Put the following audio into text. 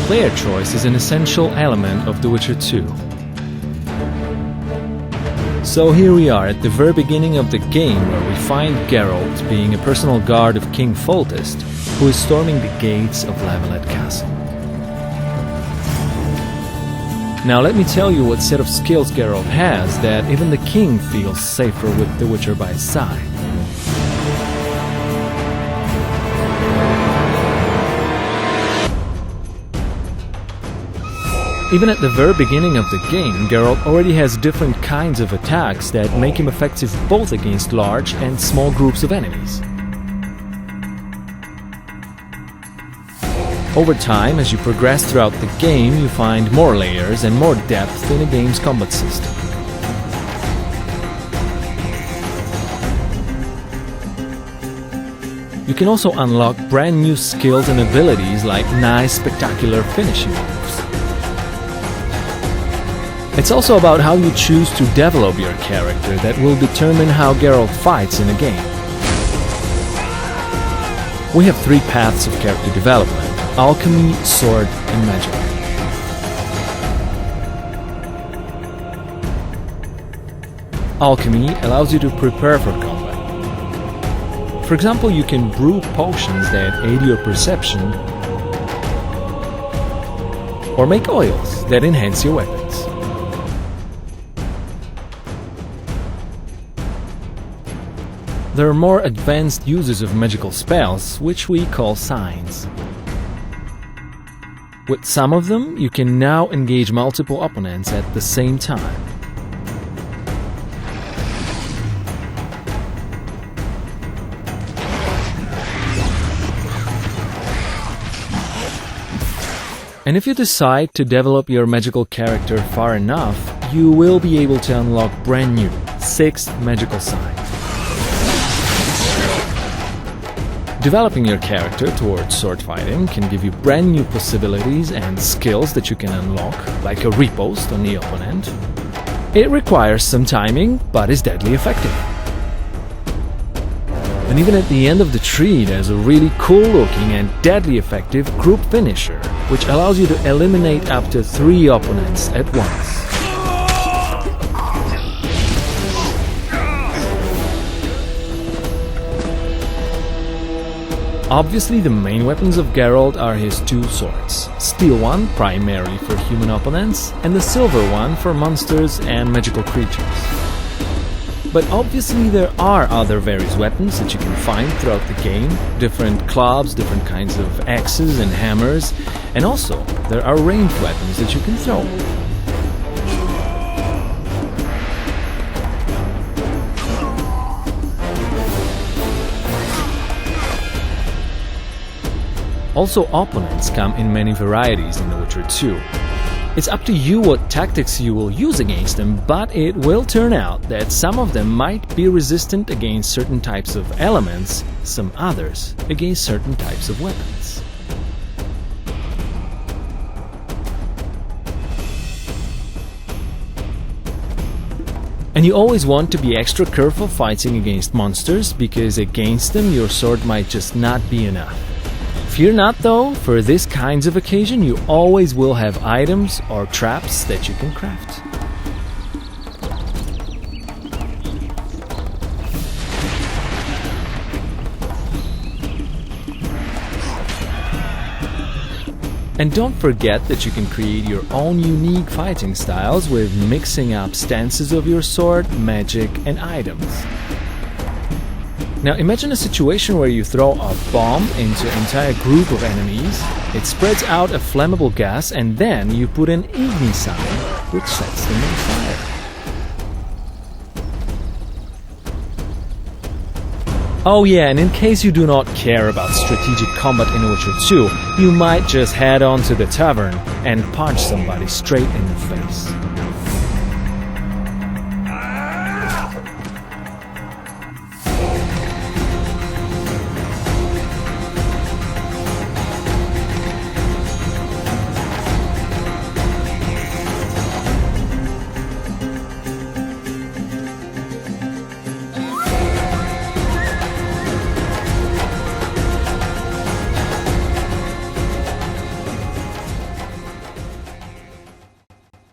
player choice is an essential element of The Witcher 2. So here we are at the very beginning of the game, where we find Geralt being a personal guard of King Foltest, who is storming the gates of Lavalette Castle. Now let me tell you what set of skills Geralt has that even the king feels safer with the Witcher by his side. Even at the very beginning of the game, Geralt already has different kinds of attacks that make him effective both against large and small groups of enemies. Over time, as you progress throughout the game, you find more layers and more depth in the game's combat system. You can also unlock brand new skills and abilities like nice, spectacular finishing moves. It's also about how you choose to develop your character that will determine how Geralt fights in a game. We have three paths of character development: alchemy, sword, and magic. Alchemy allows you to prepare for combat. For example, you can brew potions that aid your perception, or make oils that enhance your weapons. There are more advanced uses of magical spells, which we call signs. With some of them, you can now engage multiple opponents at the same time. And if you decide to develop your magical character far enough, you will be able to unlock brand new 6 magical signs. Developing your character towards sword fighting can give you brand new possibilities and skills that you can unlock, like a riposte on the opponent. It requires some timing, but is deadly effective. And even at the end of the tree, there's a really cool looking and deadly effective group finisher, which allows you to eliminate up to 3 opponents at once. Obviously, the main weapons of Geralt are his 2 swords: steel one primarily for human opponents, and the silver one for monsters and magical creatures. But obviously there are other various weapons that you can find throughout the game: different clubs, different kinds of axes and hammers, and also there are ranged weapons that you can throw. Also, opponents come in many varieties in The Witcher 2. It's up to you what tactics you will use against them, but it will turn out that some of them might be resistant against certain types of elements, some others against certain types of weapons. And you always want to be extra careful fighting against monsters, because against them your sword might just not be enough. Fear not though, for this kinds of occasion you always will have items or traps that you can craft. And don't forget that you can create your own unique fighting styles with mixing up stances of your sword, magic, and items. Now imagine a situation where you throw a bomb into an entire group of enemies, it spreads out a flammable gas, and then you put an igni sign, which sets them on fire. Oh yeah, and in case you do not care about strategic combat in Witcher 2, you might just head on to the tavern and punch somebody straight in the face.